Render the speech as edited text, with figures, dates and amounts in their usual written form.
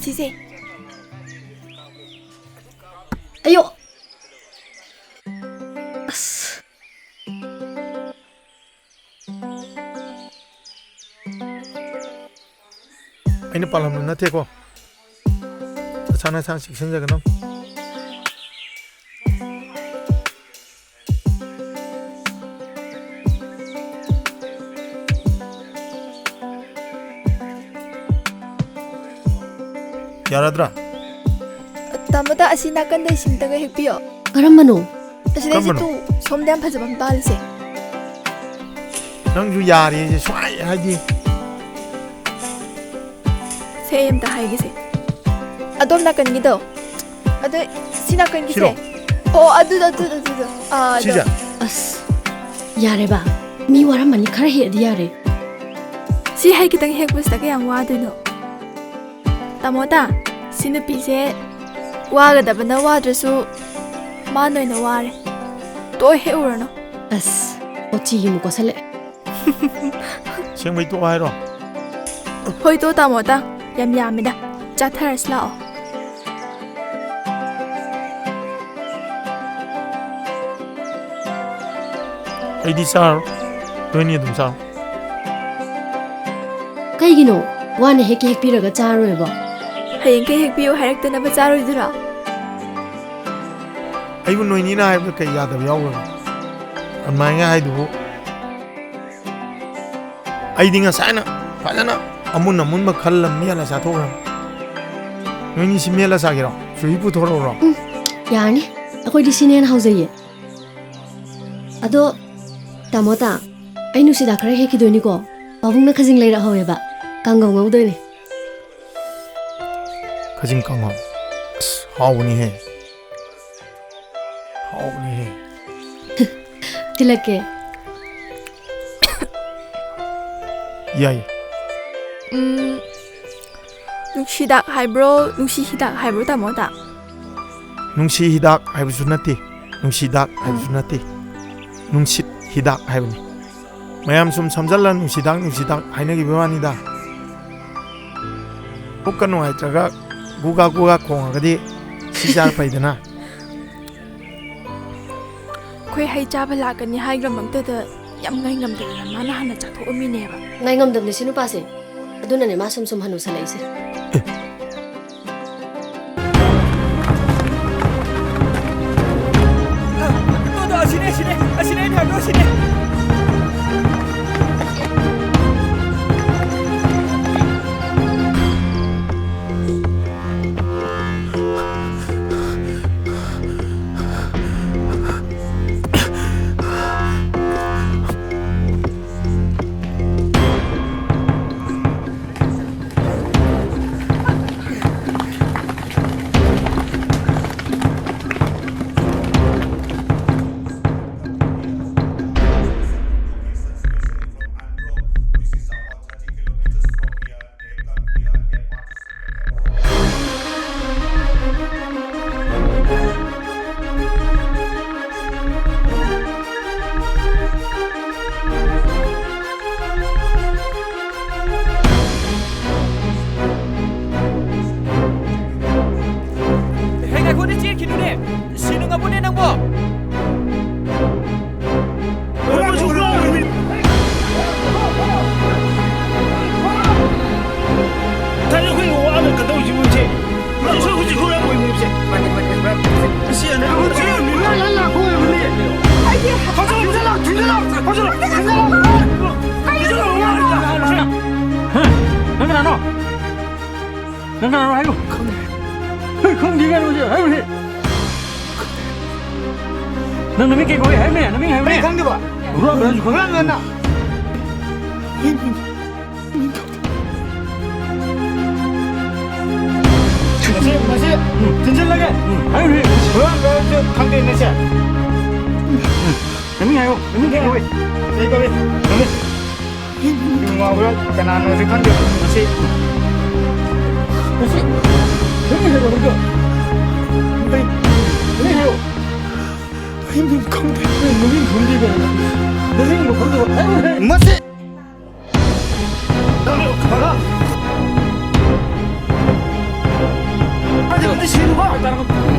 ꯁꯤꯁꯦ ꯑꯌꯣ ꯑꯁ ꯑꯩꯅ ꯄꯥꯜꯂꯝꯕ ꯅꯠꯇꯦꯀꯣ ꯅꯁꯥ ꯅꯁꯥ ꯆꯦꯛꯁꯤꯟꯖꯒꯅꯣ ꯌꯥꯔꯗ꯭ꯔꯥ ꯇꯥꯃꯣꯗ ꯑꯁꯤ ꯅꯥꯀꯟꯗ ꯏꯁꯤꯡꯇꯒ ꯍꯦꯛꯄꯤꯌꯣ ꯀꯔꯝꯕꯅꯣ ꯑꯁꯤꯗꯩꯁꯤ ꯇꯨ ꯁꯣꯝꯗ ꯌꯥꯝ ꯐꯖꯕ ꯑꯃ ꯄꯥꯜꯂꯤꯁꯦ ꯅꯪꯁꯨ ꯌꯥꯔꯦꯁꯦ ꯁꯨꯡꯍꯥꯏ ꯍꯥꯏꯗꯤ ꯁꯦ ꯑꯝꯇ ꯍꯥꯏꯒꯦꯁꯦ ꯑꯗꯣꯝ ꯅꯥꯀꯟꯒꯤꯗꯣ ꯑꯗꯣ ꯁꯤ ꯅꯥꯀꯟꯒꯤꯁꯦ ꯁꯤꯔꯣ ꯑꯣ ꯑꯗꯨꯗꯣ ꯑꯗꯣ ꯁꯤꯖꯦ ꯑꯁ ꯌꯥꯔꯦꯕ ꯃꯤ ꯋꯥꯔꯝꯃꯅꯤ ꯈꯔ ꯍꯦꯛꯑꯗꯤ ꯌꯥꯔꯦ ꯁꯤ ꯍꯩ ꯈꯤꯇꯪ ꯍꯦꯛꯄꯁꯤꯗ ꯀꯌꯥꯝ ꯋꯥꯗꯣꯏꯅꯣ ꯇꯥꯃꯣꯗ ꯁꯤ ꯅꯨꯄꯤꯁꯦ ꯋꯥꯒꯗꯕꯅ ꯋꯥꯗ꯭ꯔꯁꯨ ꯃꯥꯅ ꯑꯣꯏꯅ ꯋꯥꯔꯦ ꯇꯣꯏ ꯍꯦꯛꯎꯔꯅꯨ ꯑꯁ ꯑꯣꯆꯤꯒꯤ ꯑꯃꯨꯛ ꯀꯣꯠꯁꯜꯂꯛꯑꯦ ꯁꯦꯡꯕꯩ ꯇꯣꯛ ꯍꯥꯏꯔꯣ ꯍꯣꯏ ꯇꯣ ꯇꯥꯃꯣꯗ ꯌꯥꯝ ꯌꯥꯝꯃꯤꯗ ꯆꯥꯊꯔꯁꯤ ꯂꯥꯛꯑꯣ ꯑꯩꯗꯤ ꯆꯥꯔꯣ ꯅꯣꯏꯅꯤ ꯑꯗꯨꯝ ꯆꯥꯔꯣ ꯀꯩꯒꯤꯅꯣ ꯋꯥꯅ ꯍꯦꯛꯀꯦ ꯍꯦꯛꯄꯤꯔꯒ ꯆꯥꯔꯣꯏꯕꯣ ꯍꯌꯦꯡꯈꯩ ꯍꯦꯛꯄꯤꯌꯨ ꯍꯥꯏꯔꯛꯇꯅꯕ ꯆꯥꯔꯣꯏꯗꯨꯔꯣ ꯑꯩꯕꯨ ꯅꯣꯏꯅꯤꯅ ꯍꯥꯏꯕꯗ ꯀꯩ ꯌꯥꯗꯕ ꯌꯥꯎꯈ꯭ꯔꯒꯦ ꯑꯗꯨꯃꯥꯏꯅ ꯍꯥꯏꯗꯨꯕꯨ ꯑꯩꯗꯤ ꯉꯁꯥꯏꯅ ꯐꯖꯅ ꯑꯃꯨꯟꯕ ꯈꯜꯂ ꯃꯦꯠꯂ ꯆꯥꯊꯣꯛꯈ꯭ꯔꯕ ꯅꯣꯏꯅꯤ ꯁꯤ ꯃꯦꯠꯂ ꯆꯥꯒꯦꯔꯣ ꯆꯨꯍꯤ ꯄꯨꯊꯣꯔꯛꯎꯔꯣ ꯌꯥꯔꯅꯤ ꯑꯩꯈꯣꯏꯗꯤ ꯁꯤꯅ ꯍꯦꯟꯅ ꯍꯥꯎꯖꯩꯌꯦ ꯑꯗꯣ ꯇꯥꯃꯣꯇꯥ ꯑꯩ ꯅꯨꯡꯁꯤꯗꯥꯛ ꯈꯔ ꯍꯦꯛꯈꯤꯗꯣꯏꯅꯤꯀꯣ ꯄꯥꯕꯨꯡꯅ ꯈꯖꯤꯡ ꯂꯩꯔꯛꯍꯧꯋꯦꯕ ꯀꯥꯡꯒꯧ ꯉꯧꯗꯣꯏꯅꯦ ꯈꯖꯤꯡ ꯀꯥꯡꯍꯧ ꯑꯁ ꯍꯥꯎꯕꯅꯤꯍꯦ ꯍꯥꯎꯕꯅꯤꯍꯦ ꯊꯤꯜꯂꯛꯀꯦ ꯌꯥꯏ ꯅꯨꯡꯁꯤꯗꯥꯛ ꯍꯥꯏꯕ꯭ꯔꯣ ꯅꯨꯡꯁꯤ ꯍꯤꯗꯥꯛ ꯍꯥꯏꯕ꯭ꯔꯣ ꯇꯥꯃꯣꯗ ꯅꯨꯡꯁꯤ ꯍꯤꯗꯥꯛ ꯍꯥꯏꯕꯁꯨ ꯅꯠꯇꯦ ꯅꯨꯡꯁꯤꯗꯥꯛ ꯍꯥꯏꯕꯁꯨ ꯅꯠꯇꯦ ꯅꯨꯡꯁꯤꯠ ꯍꯤꯗꯥꯛ ꯍꯥꯏꯕꯅꯤ ꯃꯌꯥꯝ ꯁꯨꯝ ꯁꯝꯖꯜꯂ ꯅꯨꯡꯁꯤꯗꯥꯛ ꯍꯥꯏꯅꯈꯤꯕ ꯋꯥꯅꯤꯗ ꯄꯨꯛꯀ ꯅꯨꯡꯉꯥꯏꯇ꯭ꯔꯒ ꯒꯨꯒꯥ ꯈꯣꯡꯉꯒꯗꯤ ꯁꯤ ꯆꯥꯔ ꯐꯩꯗꯅ ꯑꯩꯈꯣꯏ ꯍꯩ ꯆꯥꯕ ꯂꯥꯛꯀꯅꯤ ꯍꯥꯏꯈ꯭ꯔꯃꯛꯇꯗ ꯌꯥꯝ ꯉꯥꯏ ꯉꯝꯗꯗꯅ ꯃꯥꯅ ꯍꯥꯟꯅ ꯆꯥꯊꯣꯛꯑꯝꯃꯤꯅꯦꯕ ꯉꯥꯏ ꯉꯝꯗꯕꯅꯦ ꯁꯤ ꯅꯨꯄꯥꯁꯦ ꯑꯗꯨꯅꯅꯦ ꯃꯥ ꯁꯨꯝ ꯍꯅꯨꯁꯜꯂꯛꯏꯁꯦ ꯑꯁꯤꯅꯦ ꯑꯩꯅ ꯍꯥꯏꯕꯗꯣ ꯑꯁꯤꯅꯦ ꯅꯪ ꯅꯃꯤꯡ ꯀꯩ ꯀꯧꯏ ꯍꯥꯏꯕꯅꯦ ꯅꯃꯤꯡ ꯍꯥꯏꯕꯅꯦ ꯑꯩ ꯈꯪꯗꯦꯕ ꯍꯨꯔꯥꯟꯕꯅꯁꯨ ꯍꯨꯔꯥꯟꯕꯅ ꯃꯁꯤ ꯊꯤꯟꯖꯤꯜꯂꯒꯦ ꯍꯥꯏꯕꯅꯦ ꯍꯨꯔꯥꯟꯕꯁꯨ ꯈꯪꯗꯦ ꯅꯁꯦ ꯅꯃꯤꯡ ꯍꯥꯏꯌꯣ ꯅꯃꯤꯡ ꯀꯩ ꯀꯧꯏ ꯀꯩ ꯀꯧꯏ ꯅꯃꯤꯡ ꯉꯥꯎꯕ꯭ꯔꯥ ꯀꯅꯥꯅꯣꯁꯨ ꯈꯪꯗꯦ ꯃꯁꯤ ꯅꯃꯤꯡ ꯍꯥꯏꯌꯣ ꯅꯪꯒ ꯅꯃꯤꯡ ꯍꯥꯏꯌꯣ ꯑꯩ ꯃꯤꯡ ꯈꯪꯗꯦ ꯅꯃꯤꯡ ꯈꯪꯗꯦ ꯅꯃꯤꯡ ꯈꯪꯗꯕ ꯍꯥꯏꯕꯅꯦ ꯃꯁꯤ ꯅꯠꯇꯦ ꯁꯤꯅꯨꯀꯣ